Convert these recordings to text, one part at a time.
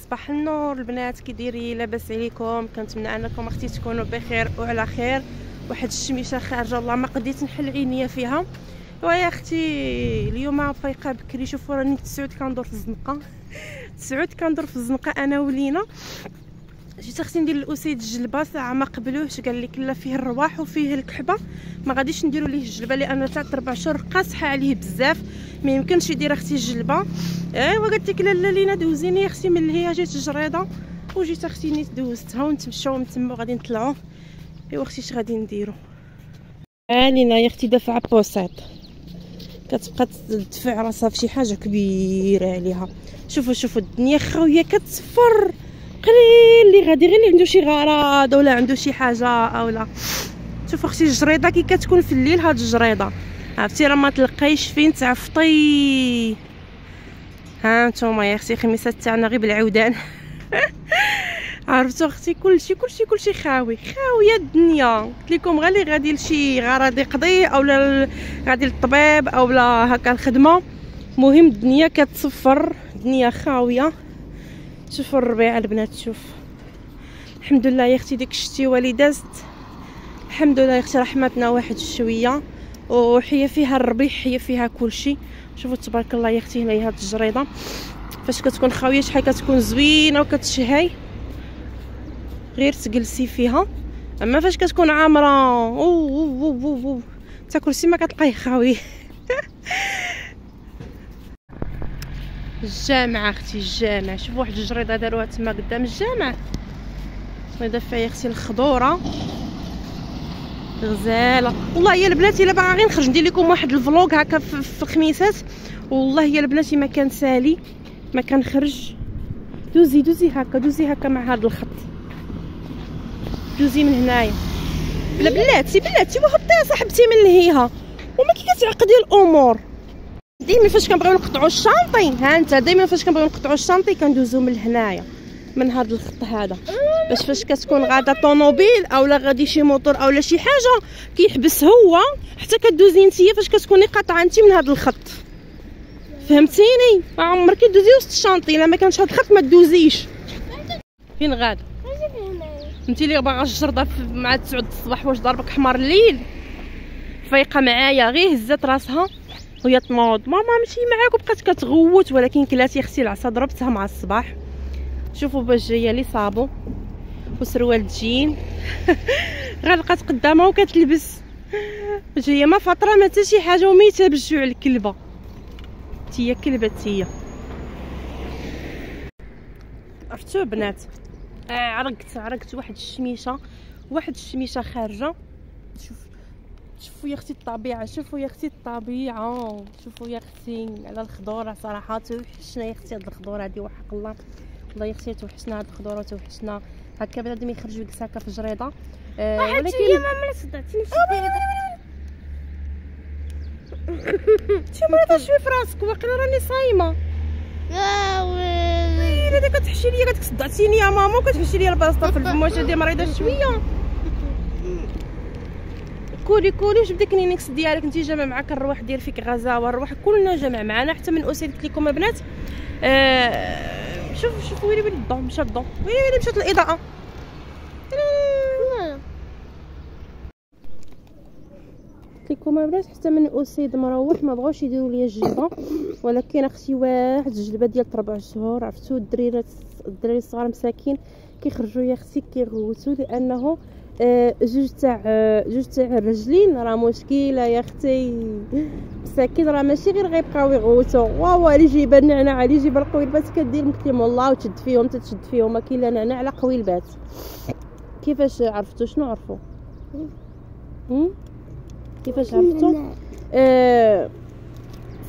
صباح النور البنات، كي دايرين؟ لاباس عليكم؟ كنتمنى انكم اختي تكونوا بخير وعلى خير. واحد الشميشه خارجه والله ما قديت نحل عينيا فيها. ويا اختي اليوم فايقه بكري. شوفوا راني تسعود كندور في الزنقه كندور في الزنقه انا ولينا. جيت اختي ندير الاسيد الجلبه ساعه ما قبلوهش، قال لك لا فيه الرواح وفيه الكحبه، ما غاديش نديروا ليه الجلبه لان تاع 4 شهور قاصحه عليه بزاف، ما يمكنش يدير اختي الجلبه. ايوا قالت لك لالا لينا دوزيني يا اختي من هي جات جريده، وجيت اختي نيت دوزتها ونتمشاو من تما وغادي نطلعوا. ايوا اختي اش غادي نديروا؟ لينا يا اختي دافعه بوسيط كتبقى تدفع راسها في شي حاجه كبيره عليها. شوفوا الدنيا خاويه كتصفر، قليل اللي غادي غير اللي عنده شي غرض ولا عنده شي حاجه اولا. شوفوا اختي الجريده كي كتكون في الليل، هاد الجريده عرفتي راه ما تلقايش فين تعفطي. ها نتوما يا اختي خميسات تاعنا غير بالعودان عرفتوا اختي كلشي خاويه الدنيا. قلت لكم غير اللي غادي لشي غرض يقضي اولا غادي للطبيب اولا هكا الخدمه، مهم الدنيا كتصفر، الدنيا خاويه. شوفوا الربيع البنات، شوف الحمد لله يا اختي ديك الشتيوه اللي دازت الحمد لله يا اختي رحمتنا واحد شويه، وحيه فيها الربيع حيه فيها كلشي. شوفوا تبارك الله يا اختي. هنايا هاد الجريده فاش كتكون خاويه شحال كتكون زوينه وكتشهي غير تجلسي فيها، اما فاش كتكون عامره حتى كلشي ما كتلقايه خاوي الجامعه اختي الجامع، شوفوا واحد الجريده داروها تما قدام الجامع. هذا فيها يا اختي الخضوره غزاله والله يا البنات. الا باغا غير نخرج ندير لكم واحد الفلوق هكا في الخميسات والله يا البنات ما كان سالي ما كنخرج. دوزي هكا مع هذا الخط، دوزي من هنايا. بلاتي وهبطي صاحبتي من لهيها وما كي كتعقدي الامور. ديما فاش كنبغيو نقطعوا الشانطي، ها انت ديما فاش كنبغيو نقطعوا الشانطي كندوزو من هنايا من هذا الخط هذا، باش فاش كتكون غاده طوموبيل اولا غادي شي موطور اولا شي حاجه كيحبس هو حتى كدوزي نتيا فاش كتكوني قاطعه انت من هذا الخط. فهمتيني؟ ما عمرك دوزي وسط الشانطي، الا ما كانش هذا الخط ما دوزيش. فين غاده؟ انت اللي باغا الجرده مع 9 الصباح، واش ضربك حمار الليل؟ فايقه معايا غير هزات راسها وهي تنوض ماما نمشي معاك وبقات كتغوت، ولكن كلات يا اختي العصا ضربتها مع الصباح. شوفوا باش جايه لي صابو وسروال جين غلقات قدامها وكتلبس، جايه ما فاطره ما حتى شي حاجه وميته بالجوع. الكلبه تيا كلبه تيا. عرفتوا بنات عرقت واحد الشميشه خارجه. شوفوا يا اختي الطبيعه، شوفوا يا اختي على الخضوره صراحه توحشنا يا اختي. هاد الخضوره هادي وحق الله والله يا اختي توحشنا، هاد الخضوره توحشنا. هكا بنادم يخرج يجلس هكا في جريده ولكن يا ماما صدعتيني شي مريضه شوي في راسك، واقيلا راني صايمه. يا ويلي هذا كتحشي ليا قالت لك صدعتيني يا ماما وكتحشي ليا الباسطه في الفم. واش هادي مريضه شويه؟ كولي واش بدك النيكس ديالك انت جامع معاك الرواح ديال فيك غزاوه، الرواح كلنا جامع معنا حتى من اسيد. قلت لكم البنات شوفوا ويلي الضو مشى الضو، ويلي مشات الاضاءه. قلت لكم البنات حتى من اسيد مروح ما بغاوش يديروا ليا الجلبه، ولكن اختي واحد الجلبه ديال 4 شهور. عرفتوا الدراري الصغار مساكين كيخرجوا يا اختي كيغوتوا لانه جوج تاع الرجلين راه مشكله يا اختي. مساكين راه ماشي غير غيبقاو يغوتوا واوا اللي جايب النعناع اللي جايب القويلبات كدير مكتم والله وتشد فيهم ما كاين لا نعناع لا قويلبات. كيفاش عرفتوا شنو عرفوا؟ كيفاش عرفتوا؟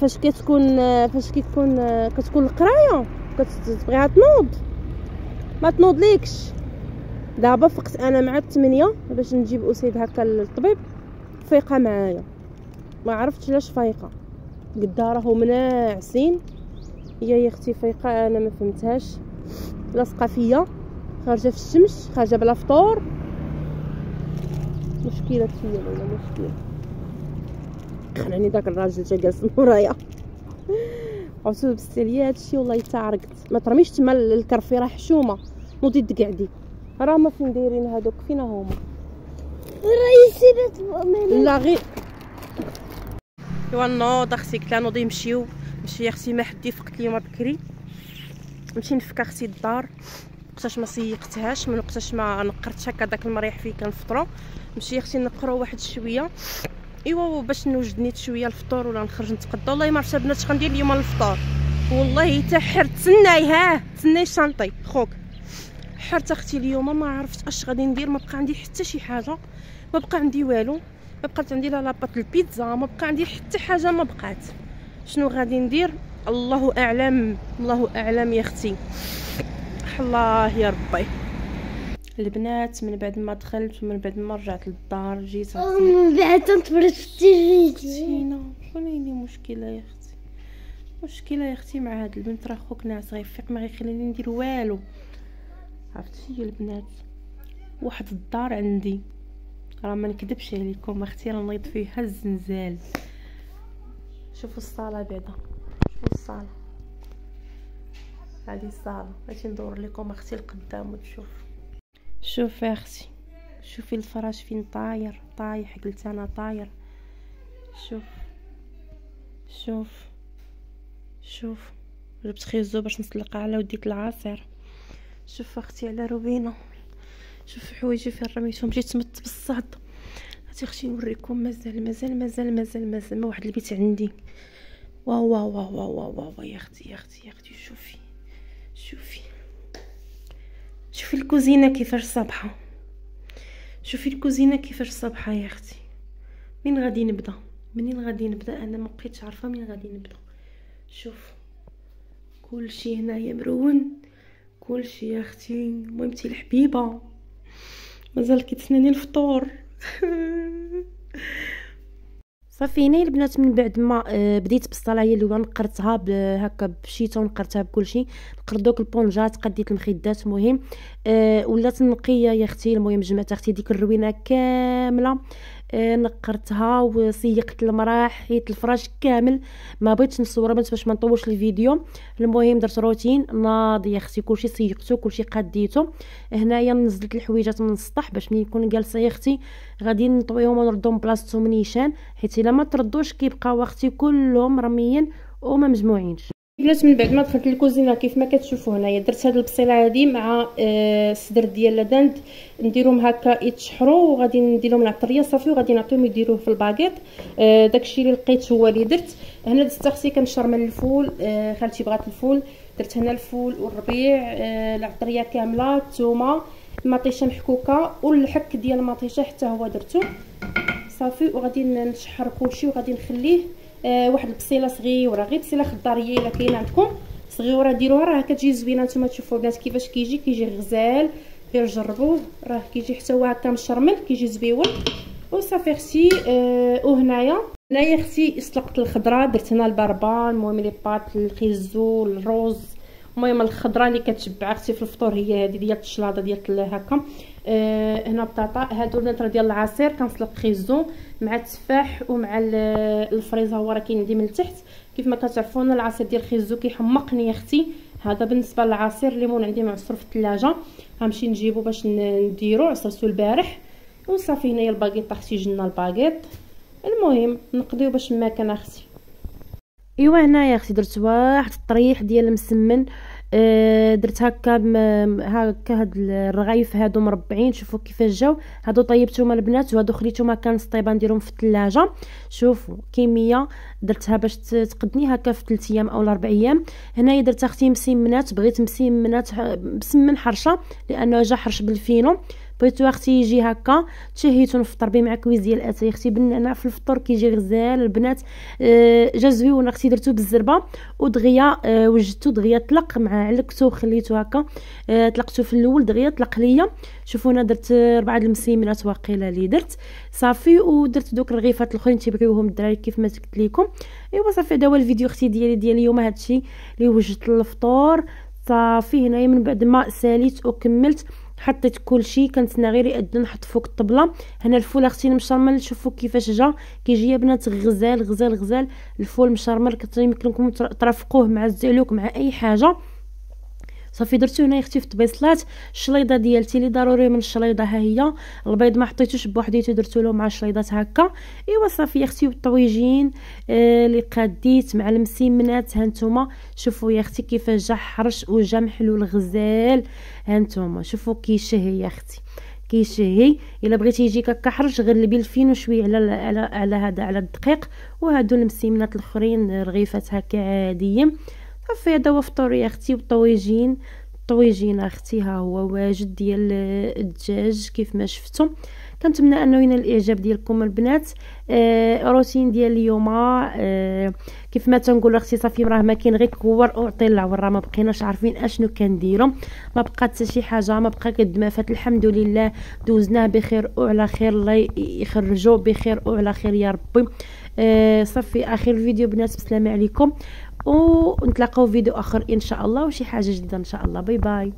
فاش كتكون القرايه كتبغيها تنوض ما تنوضليكش. دابا فقت انا مع 8 باش نجيب اسيد هكا للطبيب، فايقه معايا ما عرفتش علاش فايقه، قدا راهو مناعسين. هي يا اختي فايقه انا ما فهمتهاش، لاصقه فيا خارجه في الشمس خارجه بلا فطور. مشكله فيا ولا مشكله؟ خلاني داك الراجل جا جالس مورايا عرفتو لبستي ليا هادشي والله حتى عرقت. ما ترميش تما الكرفي راه حشومه، نوضي تقعدي راه ما فين دايرين هادوك، فينا هما رئيسي لا غير ايوا نوض اختي. قلت لها نوضي نمشيو يا اختي. ما حدي فقت اليوم بكري، نمشي نفك اختي الدار وقتاش ما سيقتهاش، من وقتاش ما نقرتش هكا داك المريح فيه كنفطرو. نمشي اختي نقرو واحد شويه ايوا باش نوجد نيت شويه الفطور ولا نخرج نتقدى. والله ما عرفتش البنات اش غندير اليوم الفطور، والله حتى حرت. تسناي شانطي خوك حرت اختي اليوم. ما عرفت اش غادي ندير، ما بقى عندي حتى شي حاجه، ما بقى عندي والو، ما بقات عندي لا لاباط البيتزا، ما بقى عندي حتى حاجه، ما بقات. شنو غادي ندير الله اعلم، الله اعلم يا اختي. الله يا ربي. البنات من بعد ما دخلت ومن بعد ما رجعت للدار جيت من بعد تنتفرج في التلفزيون. شنو عندي مشكله يا اختي؟ مشكله يا اختي مع هاد البنت، راه خوك ناعس غيفيق ما غيخليني ندير والو. عرفتي البنات واحد الدار عندي راه ما نكذبش عليكم اختي، راه نيض فيها الزنزال. شوفوا الصاله بعدا، شوفوا الصاله، هذه الصاله. غادي ندور لكم اختي القدام وتشوف. شوفي اختي، شوفي الفراش فين طاير طايح، قلت انا طاير. شوف شوف شوف، جبت خيزو باش نسلقها على وديك العصير. شوف اختي على روبينه، شوف حوايجي فين رميتهم، جيت تمت بالصهد. هاتي اختي نوريكم، مازال ما واحد البيت عندي. واو واو واو واو واو يا اختي، يا اختي، يا اختي، شوفي شوفي شوفي الكوزينه كيفاش صابحه، شوفي الكوزينه كيفاش صابحه يا اختي. منين غادي نبدا انا ما بقيتش عارفه منين غادي نبدا. شوف كلشي هنايا مرون، كلشي يا اختي. مهمتي الحبيبه مازال كيتسناني الفطور. صافي هنا البنات من بعد ما بديت بالصلاه هي اللي نقرتها هكا بشيته ونقرتها بكلشي. نقرت دوك البونجات، قديت المخدات، المهم ولات نقيه يا اختي. المهم جمعت اختي ديك الروينه كامله، نقرتها وسيقت المراح، حيت الفراش كامل. ما بغيتش نصورها باش ما نطولش الفيديو. المهم درت روتين ناضي يا اختي، كلشي سيقته، كلشي قديته. هنايا نزلت الحويجات من السطح باش ملي نكون جالسه يا اختي غادي نطويهم ونردهم بلاصتهم نيشان، حيت الا ما تردوش كيبقاو اختي كلهم مرميين وما مجموعينش. بلات من بعد ما دخلت للكوزينه كيف ما كتشوفوا هنايا درت هاد البصيله هادي مع الصدر ديال لادند، نديرهم هكا يتشحروا وغادي ندير لهم العطريه صافي وغادي نعطيهم يديروه في الباكيط. داكشي اللي لقيت هو اللي درت. هنا دزت اختي كنشر من الفول، خالتي بغات الفول، درت هنا الفول والربيع، العطريه كامله، الثومه، المطيشه محكوكه والحك ديال المطيشه حتى هو درتو صافي. وغادي نشحر كلشي وغادي نخليه واحد البصيله صغيره، غير بصيله خضاريه الا كاينه عندكم صغيره ديروها، راه كتجي زوينه. نتوما تشوفوا البنات كيفاش كيجي غزال، غير جربوه راه كيجي حتى هو هكا مشرمل، كيجي زويون وصافي اختي. وهنايا اختي سلقت الخضره، درت هنا البربان، المهم لي باط، الخيزو، الروز، المهم الخضره اللي كتشبع اختي في الفطور هي هذه ديال الشلاضه ديال هكا. هنا بطاطا، هادو البنات ديال العصير. كنسلق خيزو مع التفاح ومع الفريزه، هو راه كاين عندي من التحت. كيف ما كتعرفون العصير ديال الخيزو كيحمقني يا اختي. هذا بالنسبه للعصير. الليمون عندي معصور في الثلاجه، غنمشي نجيبو باش نديرو، عصرتو البارح وصافي. هنايا الباكيط اختي جبنا الباكيط. المهم نقضيو باش ما كان اختي. ايوا هنايا اختي درت واحد الطريح ديال المسمن، درت هكا هاد الرغايف هادو مربعين. شوفوا كيفاش جاو هادو، طيبتهم البنات وهادو خليتهم هكا نسطيبه نديرهم في الثلاجه. شوفوا كميه درتها باش تقدني هكا في 3 ايام او 4 ايام. هنايا درت اختي مسمنات، بغيت مسمنات مسمن حرشه لانه جا حرش بالفينو، بغيتو اختي يجي هكا تشهيتو نفطر به مع كويس ديال الاتاي اختي بالنعناع في الفطور كيجي غزال البنات. جا زويون اختي، درتو بالزربه ودغيا وجدتو دغيا طلق مع علكتو وخليتو هكا طلقتو في الاول دغيا طلق ليا. شوفوا انا درت 4 المسيمنات واقيلا اللي درت صافي. ودرت دوك الرغيفات الاخرين تيبغيوهم الدراري كيف ما قلت لكم. ايوا صافي هذا هو الفيديو اختي ديال اليوم، هادشي اللي وجدت للفطور صافي. هنايا من بعد ما ساليت وكملت حطيت كلشي، كنتسنى غير يأذن نحط فوق الطبله. هنا الفول اختي المشرمل، شوفوا كيفاش جا كيجي يا بنات غزال غزال غزال. الفول مشرمل يمكنكم ترافقوه مع الزعلوك مع اي حاجه. صافي درتو هنا اختي في الطبيصلات. الشليضه ديالتي اللي ضروري من الشليضه ها هي. البيض ما حطيتوش بوحديتو، درتو له مع الشليضات هكا. ايوا صافي اختي. والطويجين اللي قاديت مع المسيمنات ها نتوما. شوفوا يا اختي كيفاش جا حرش وجا محلول غزال. ها نتوما شوفوا كيشهي يا اختي، كيشهي. الا بغيتي يجيك هكا حرش غلبي الفين وشويه على هذا على الدقيق. وهادو المسيمنات الاخرين رغيفات هكا عاديه. صافي هذا هو فطور يا اختي. والطويجين اختي ها هو واجد ديال الدجاج كيف ما شفتم. كنتمنى انه ينال الاعجاب ديالكم البنات. روتين ديال اليوم كيف ما تنقول اختي صافي راه ما كاين غير كور اعطي العور، راه ما بقيناش عارفين اشنو كنديروا، ما بقات حتى شي حاجه، ما بقى قد ما فات. الحمد لله دوزناه بخير وعلى خير، الله يخرجوا بخير وعلى خير يا ربي. صافي اخر الفيديو بنات، بسلامه عليكم ونتلاقاو فيديو اخر ان شاء الله وشي حاجه جديده ان شاء الله. باي باي.